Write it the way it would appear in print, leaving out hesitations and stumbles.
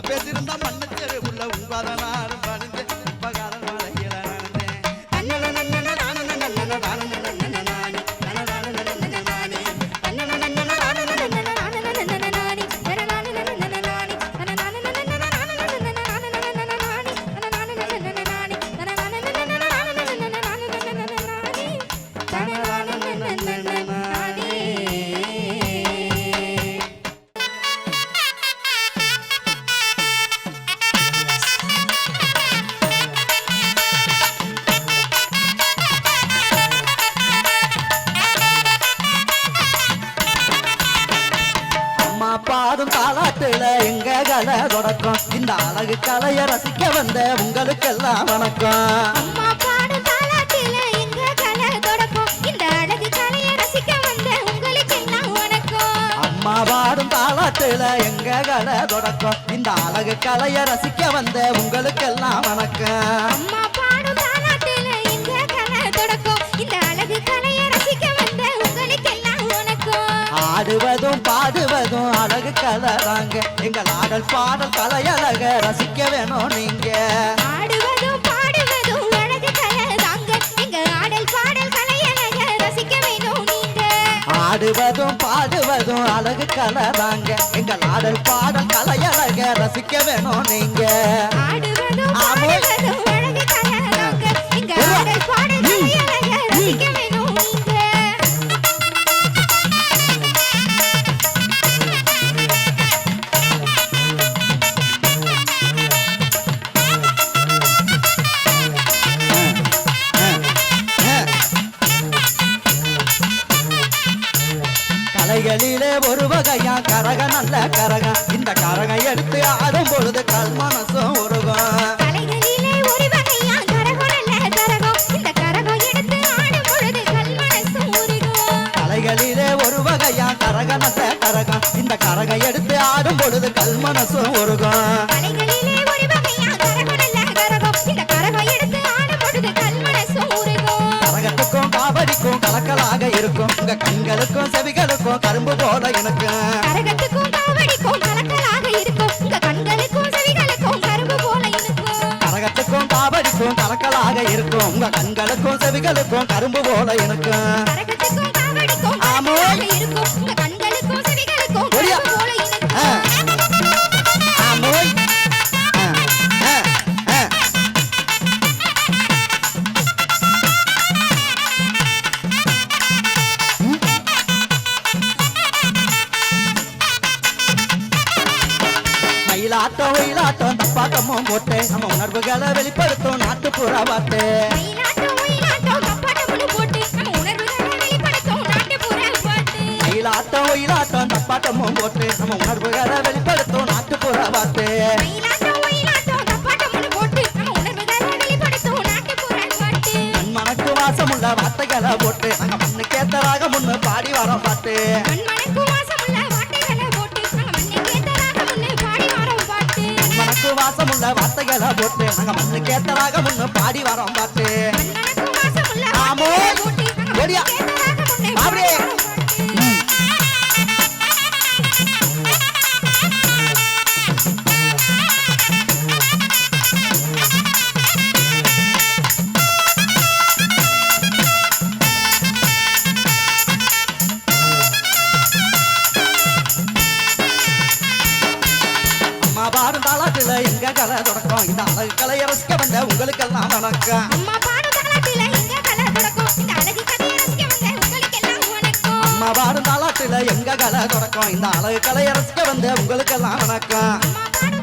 பேசியிருந்தா மண்ணச்சேரி உள்ள உங்காதனாரும் பணிந்து பகாரன் மலையில பாடும் தாலாட்டுல எங்க கலை தொடக்கம் இந்த அழகு கலைய ரசிக்க வந்த உங்களுக்கெல்லாம் வணக்கம். அம்மா பாடும் தாலாட்டுல எங்க கலை தொடக்கம் இந்த அழகு கலைய ரசிக்க வந்த உங்களுக்கெல்லாம் வணக்கம். அம்மா பாடும் தாலாட்டுல எங்க கலை தொடக்கம் இந்த அழகு கலைய ரசிக்க வந்த உங்களுக்கெல்லாம் வணக்கம். அம்மா பாடும் தாலாட்டுல எங்க கலை தொடக்கம் இந்த அழகு கலைய ரசிக்க வந்த உங்களுக்கெல்லாம் வணக்கம். ஆடுவதும் பாடுவதும் அழகு கலராங்க எங்கள் ஆடல் பாடல் கலையழக ரசிக்க வேணும் நீங்க. ஆடுவதும் பாடுவதும் அழகு கலராங்க எங்க ஆடல் பாடல் கலையழக ரசிக்க வேணும் நீங்க. ஆடுவதும் பாடுவதும் அழகு கலராங்க எங்கள் ஆடல் பாடல் கலையழக ரசிக்க வேணும் நீங்க. ஆடுவதும் பாடுவதும் அழகு கலராங்க எங்க ஆடல் பாடல் கலையழக ரசிக்க வேணும் நீங்க. கலைகளிலே ஒரு வகையா கரக நல்ல கரக இந்த கரக எடுத்து ஆடும் பொழுது கல் மனசும் உருகும். கலைகளிலே ஒரு வகையா கரகம் நல்ல கரகம் இந்த கரகம் எடுத்து ஆடும் பொழுது கல் மனசும் உருகும். கலைகளிலே ஒரு வகையா கரக நல்ல கரகம் இந்த கரக எடுத்து ஆடும் பொழுது கல் மனசும் உருகும். கலைகளிலே ஒரு வகையா கரகம் நல்ல கரகம் இந்த கரகம் எடுத்து ஆடும் பொழுது கல் மனசும் உருகும். கரகத்துக்கும் காவடிக்கும் கலக்கலாக இருக்கும் உங்க கண்களுக்கும் செவிகளுக்கும் கரும்பு போல இருக்கும். கரகத்துக்கும் காவடிக்கும் கலக்கலாக இருக்கும் உங்க கண்களுக்கும் செவிகளுக்கும் கரும்பு போல இருக்கும். கரகத்துக்கும் காவடிக்கும் கலக்கலாக இருக்கும் உங்க கண்களுக்கும் செவிகளுக்கும் கரும்பு போல இருக்கும். கரகத்துக்கும் காவடிக்கும் கலக்கலாக இருக்கும் உங்க கண்களுக்கும் செவிகளுக்கும் கரும்பு போல இருக்கும். ஆமோய் மயிலாட்டம் ஒயிலாட்டம் தப்பாட்டமும் போட்டு நம்ம உணர்வுகளை வெளிப்படுத்தும் நாட்டுப்புற பாட்டு. மயிலாட்டம் ஒயிலாட்டம் தப்பாட்டமும் போட்டு நம்ம உணர்வுகளை வெளிப்படுத்தும் நாட்டுப்புற பாட்டு. மயிலாட்டம் ஒயிலாட்டம் தப்பாட்டமும் போட்டு நம்ம உணர்வுகளை வெளிப்படுத்தும் நாட்டுப்புற பாட்டு. மயிலாட்டம் ஒயிலாட்டம் தப்பாட்டமும் போட்டு நம்ம உணர்வுகளை வெளிப்படுத்தும் நாட்டுப்புற பாட்டு. மண்மணக்கு வாசமுள்ள வார்த்தைகளை போட்டு நாங்க மண்ணுக்கேத்தராக முன்னு பாடி வரோம் பாட்டு. மண்மணக்கு வாசமுள்ள வார்த்தைகளை போட்டு நம்ம மண்ணுக்கேத்தராக முன்னு பாடி வரோம் பாட்டு. மணக்கு வாசமுள்ள வார்த்தைகளை போட்டு நாங்க மண்ணுக்கேத்தராக முன்னு பாடி வரோம் பாட்டு. மண்மணக்கு வாசமுள்ள ஆமோ வார்த்தைகளை போட்டு நம்ம ஓடியா மண்ணுக்கேத்தராக முன்னு பாடி அப்படியே வரோம் பாட்டு. அம்மா பாடும் தாளாட்டுல எங்க கலை தொடக்கம் இந்த அழகு கலைய ரசிக்க வந்த உங்களுக்கெல்லாம் வணக்கம். அம்மா பாடும் தாலாட்டுல எங்க கலை தொடக்கம் இந்த அழகு கலையை ரசிக்க வந்த உங்களுக்கெல்லாம் வணக்கம். அம்மா பாடும் தாளாட்டுல எங்க கலை தொடக்கம் இந்த அழகு கலைய ரசிக்க வந்த உங்களுக்கெல்லாம் வணக்கம். அம்மா பாடும்